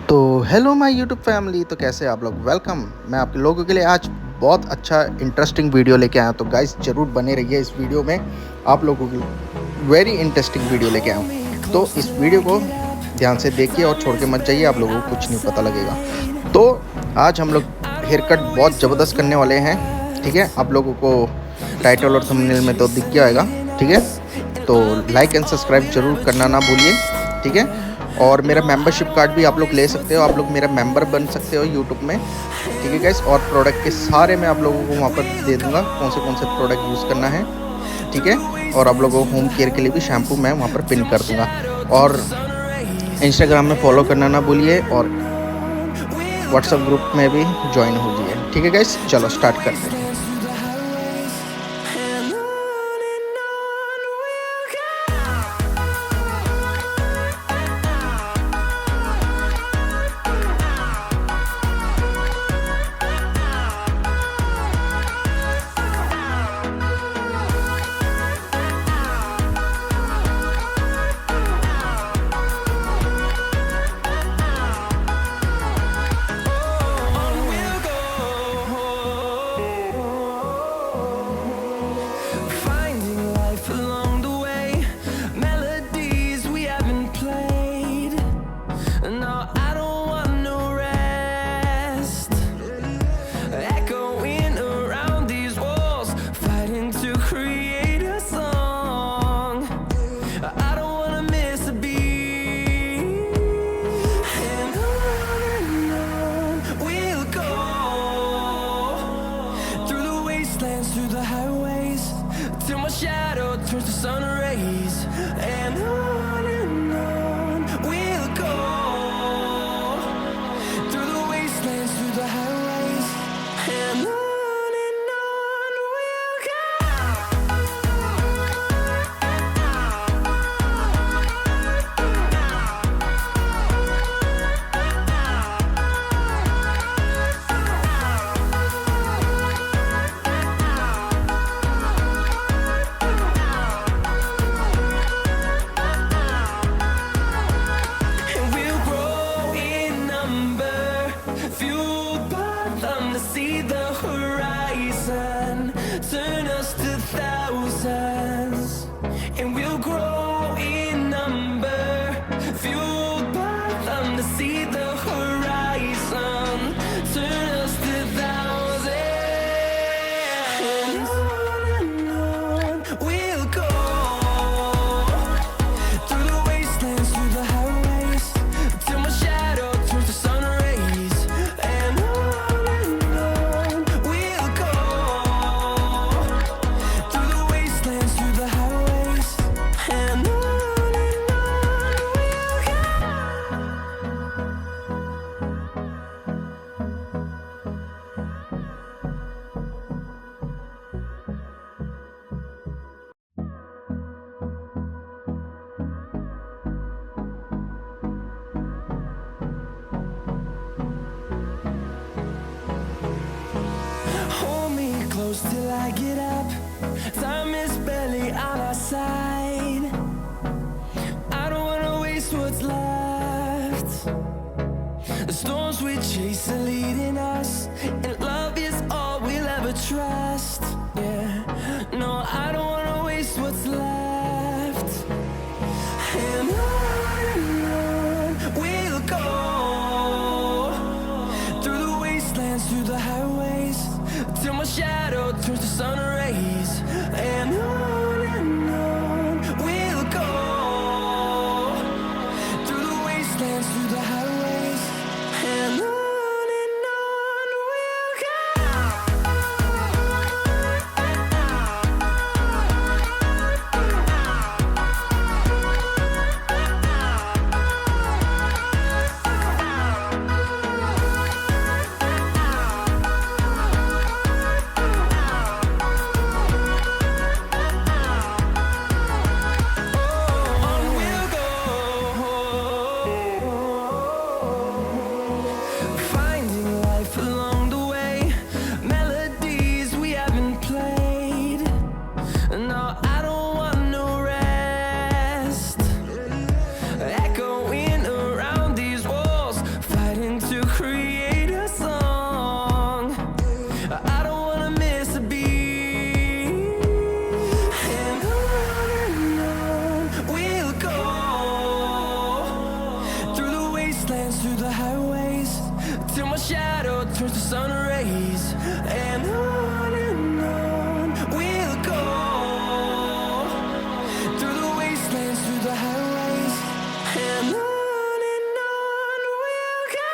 तो hello my YouTube family. तो कैसे हैं आप लोग? वेलकम। मैं आप लोगों के लिए आज बहुत अच्छा इंटरेस्टिंग वीडियो लेके आया हूं। तो गाइस ज़रूर बने रहिए इस वीडियो में। आप लोगों के लिए वेरी इंटरेस्टिंग वीडियो लेके आया हूं। तो इस वीडियो को ध्यान से देखिए और छोड़ के मत जाइए, आप लोगों को कुछ नहीं पता लगेगा। तो आज हम लोग हेयर कट बहुत ज़बरदस्त करने वाले हैं। ठीक है, आप लोगों को टाइटल और थंबनेल में तो दिख गया होगा। ठीक है, तो लाइक एंड सब्सक्राइब जरूर करना ना भूलिए। ठीक है, और मेरा मेंबरशिप कार्ड भी आप लोग ले सकते हो, आप लोग मेरा मेंबर बन सकते हो यूट्यूब में। ठीक है गाइस, और प्रोडक्ट के सारे मैं आप लोगों को वहाँ पर दे दूँगा, कौन से प्रोडक्ट यूज़ करना है। ठीक है, और आप लोगों को होम केयर के लिए भी शैम्पू मैं वहाँ पर पिन कर दूँगा। और इंस्टाग्राम में फॉलो करना ना भूलिए, और व्हाट्सएप ग्रुप में भी ज्वाइन हो जाइए। ठीक है गाइस, चलो स्टार्ट करते हैं। Finding life along the way, melodies we haven't played. No, I don't want no rest. Echoing around these walls, fighting to create a song. I don't wanna miss a beat. And on we'll go, through the wastelands, through the highways, till my shadow turns to sun rays. And on we'll go, through the wastelands, through the highways. And on we'll go. And we'll grow in number, fueled by them to see the horizon, turn us to thousands. And we'll grow in number, fueled by them to see the horizon, turn us to thousands. And on we'll go, through the wastelands, through the highways, till my shadow turns to sun rays. And on we'll go, through the wastelands, through the highways. And on we'll go. Hold me close till I get up. Time is barely on our side. I don't wanna waste what's left. The storms we chase are leading us, and love is all we'll ever trust. Yeah, no, I don't wanna waste what's left. And on we'll go, through the wastelands, through the highways, till my shadow turns to sun rays. And on we'll go, through the wastelands, through the highways. And on we'll go. wastelands, through the highways, till my shadow turns to sun rays. And on we'll go, through the wastelands, through the highways, and on we'll go.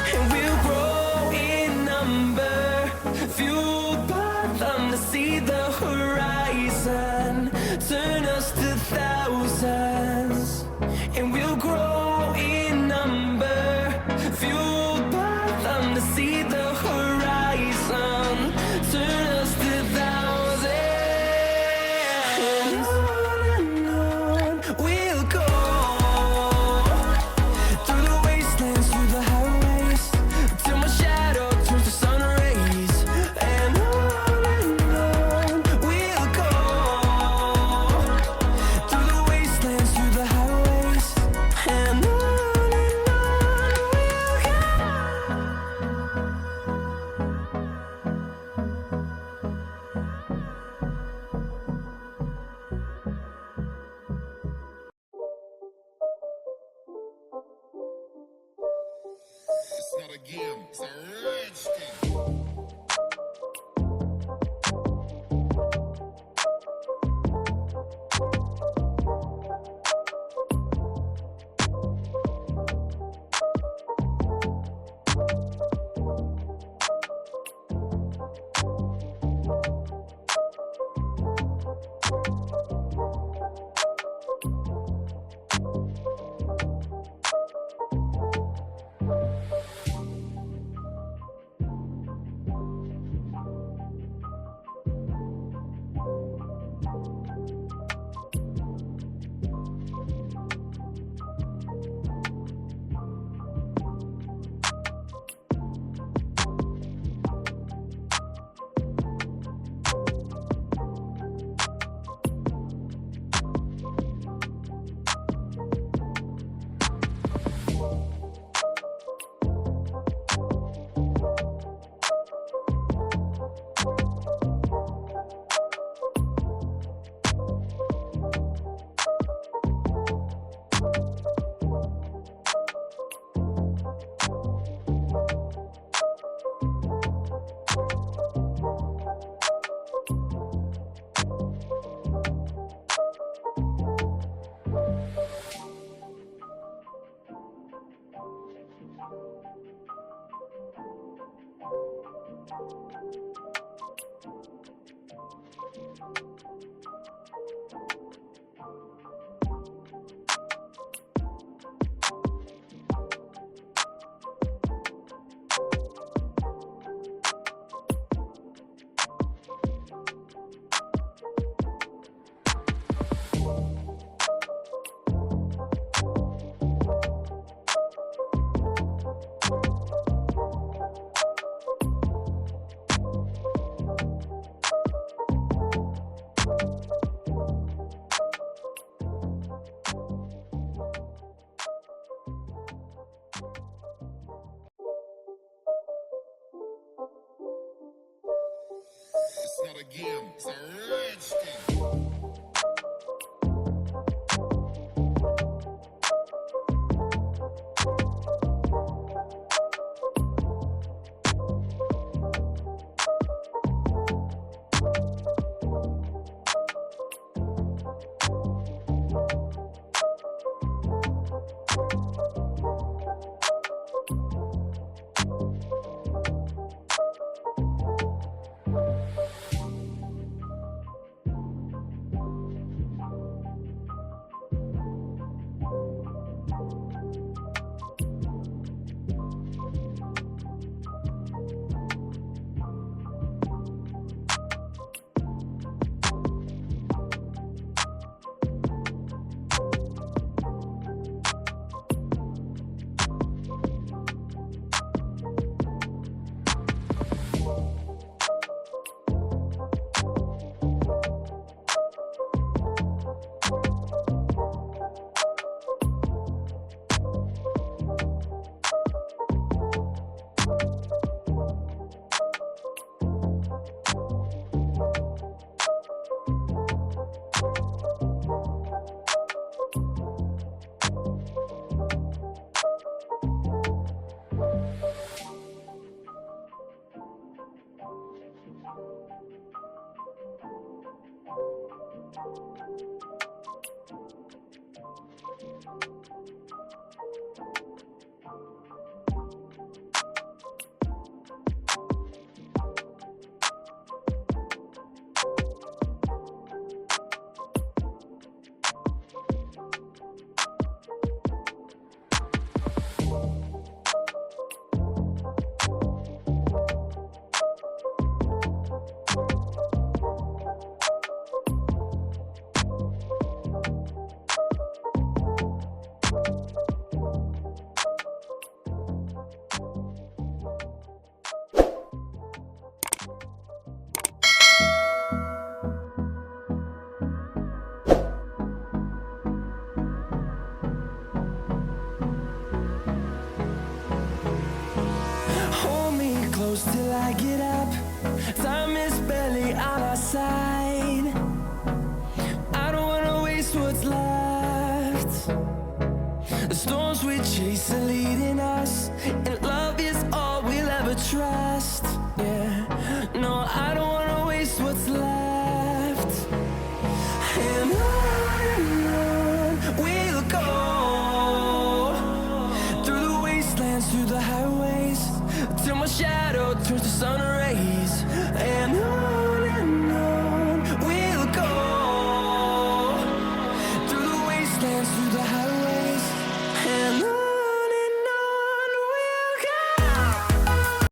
And we'll grow in number, fueled by them to see the horizon, turn us to thousands. And we'll grow in number, fueled by them to see the horizon, turn us to thousands. And on we'll go, through the wastelands, through the highways, till my shadow turns to sun rays. And on we'll go, through the wastelands, through the highways, and on we'll go. It's not a game, it's a rich thing. It's not a game, it's a rich thing. Time is barely on our side. I don't wanna waste what's left. The storms we chase are leading us, and love is all we'll ever trust. Yeah, no, I don't wanna waste what's left. And on we'll go, through the wastelands, through the highways, till my shadow turns to sun rays.